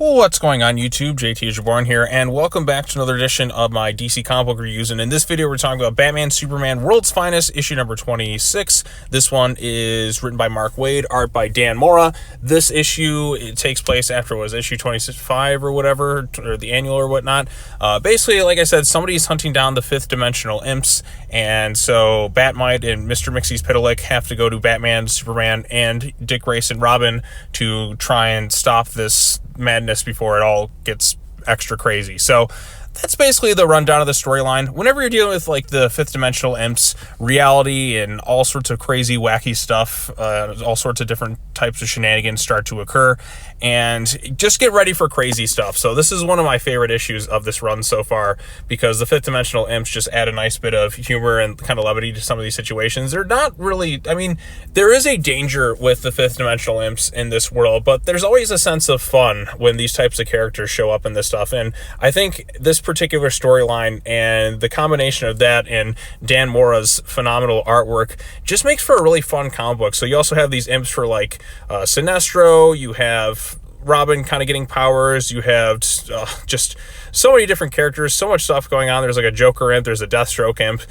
What's going on YouTube? JT is Reborn here, and welcome back to another edition of my DC comic book reviews. And in this video, we're talking about Batman Superman World's Finest, issue number 26. This one is written by Mark Waid, art by Dan Mora. This issue, it takes place after, what was it, issue 25 or whatever, or the annual or whatnot. Basically, like I said, somebody's hunting down the fifth dimensional imps, and so Bat-Mite and Mr. Mxyzptlk have to go to Batman, Superman, and Dick Grayson Robin to try and stop this madness before it all gets extra crazy. So that's basically the rundown of the storyline. Whenever you're dealing with like the fifth dimensional imps, reality and all sorts of crazy wacky stuff, all sorts of different types of shenanigans start to occur, and just get ready for crazy stuff. So this is one of my favorite issues of this run so far, because the fifth dimensional imps just add a nice bit of humor and kind of levity to some of these situations. They're not really, I mean, there is a danger with the fifth dimensional imps in this world, but there's always a sense of fun when these types of characters show up in this stuff. And I think this particular storyline and the combination of that and Dan Mora's phenomenal artwork just makes for a really fun comic book. So you also have these imps for like Sinestro, you have Robin kind of getting powers, you have just so many different characters, so much stuff going on. There's like a Joker imp, there's a Deathstroke imp,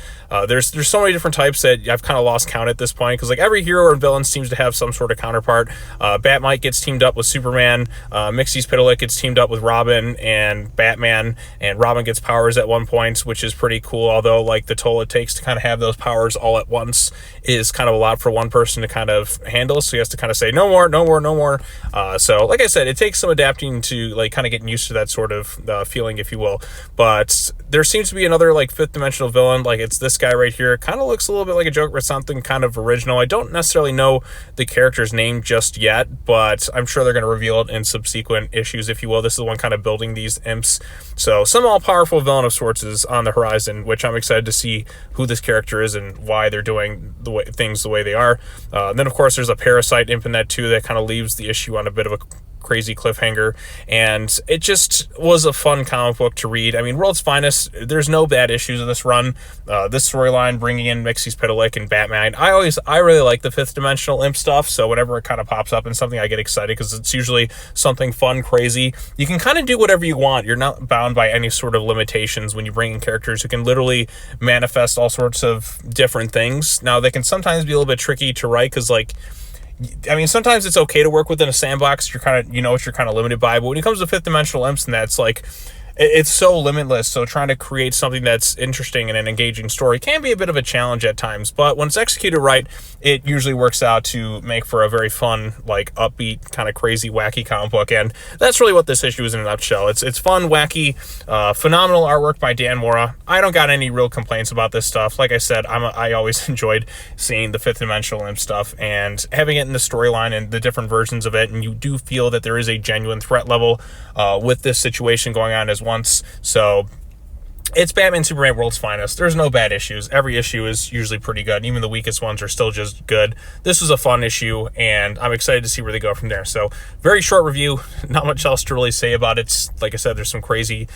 there's so many different types that I've kind of lost count at this point, because like every hero and villain seems to have some sort of counterpart. Bat-Mite gets teamed up with Superman, Mxyzptlk gets teamed up with Robin and Batman, and Robin gets powers at one point, which is pretty cool, although like the toll it takes to kind of have those powers all at once is kind of a lot for one person to kind of handle, so he has to kind of say no more, no more, no more. So like I said, it takes some adapting to like kind of getting used to that sort of feeling, if you will. But there seems to be another like fifth dimensional villain, like it's this guy right here. Kind of looks a little bit like a Joker, but something kind of original. I don't necessarily know the character's name just yet, but I'm sure they're going to reveal it in subsequent issues, if you will. This is the one kind of building these imps. So some all-powerful villain of sorts is on the horizon, which I'm excited to see who this character is and why they're doing things the way they are. Then of course there's a parasite imp in that too that kind of leaves the issue on a bit of a crazy cliffhanger, and it just was a fun comic book to read. I mean, World's Finest, there's no bad issues of this run. This storyline, bringing in Mxyzptlk and Batman, I really like the fifth dimensional imp stuff, so whenever it kind of pops up in something, I get excited, because it's usually something fun, crazy. You can kind of do whatever you want. You're not bound by any sort of limitations when you bring in characters who can literally manifest all sorts of different things. Now, they can sometimes be a little bit tricky to write, because like, I mean, sometimes it's okay to work within a sandbox. You're kind of, you know what you're kind of limited by. But when it comes to fifth dimensional imps, and that's like, it's so limitless. So trying to create something that's interesting and an engaging story can be a bit of a challenge at times. But when it's executed right, it usually works out to make for a very fun, like upbeat, kind of crazy, wacky comic book. And that's really what this issue is in a nutshell. It's fun, wacky, phenomenal artwork by Dan Mora. I don't got any real complaints about this stuff. Like I said, I always enjoyed seeing the fifth dimensional imp stuff and having it in the storyline and the different versions of it. And you do feel that there is a genuine threat level with this situation going on as once. So it's Batman Superman World's Finest. There's no bad issues. Every issue is usually pretty good. Even the weakest ones are still just good. This was a fun issue, and I'm excited to see where they go from there. So very short review. Not much else to really say about it. Like I said, there's some crazy,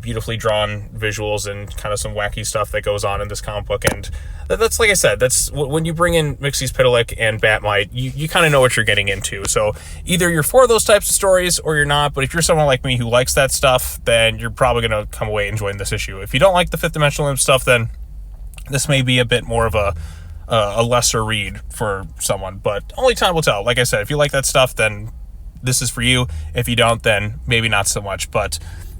beautifully drawn visuals and kind of some wacky stuff that goes on in this comic book. And that's, like I said, that's when you bring in Mxyzptlk and Bat-Mite, you kind of know what you're getting into. So either you're for those types of stories or you're not. But if you're someone like me who likes that stuff, then you're probably going to come away enjoying this issue. If you don't like the fifth dimensional imp stuff, then this may be a bit more of a lesser read for someone, but only time will tell. Like I said, if you like that stuff, then this is for you. If you don't, then maybe not so much. But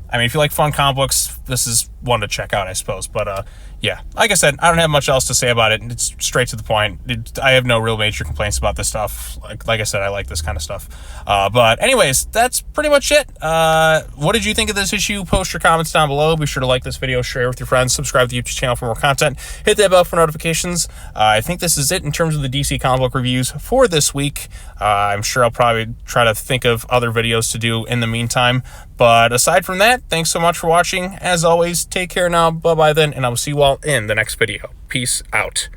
I mean, if you like fun comic books, this is one to check out, I suppose. But yeah, like I said, I don't have much else to say about it. It's straight to the point. I have no real major complaints about this stuff. Like I said, I like this kind of stuff. But anyways, that's pretty much it. What did you think of this issue? Post your comments down below. Be sure to like this video, share it with your friends, subscribe to the YouTube channel for more content, hit that bell for notifications. I think this is it in terms of the DC comic book reviews for this week. I'm sure I'll probably try to think of other videos to do in the meantime. But aside from that, thanks so much for watching. As always, take care now. Bye-bye then, and I will see you all in the next video. Peace out.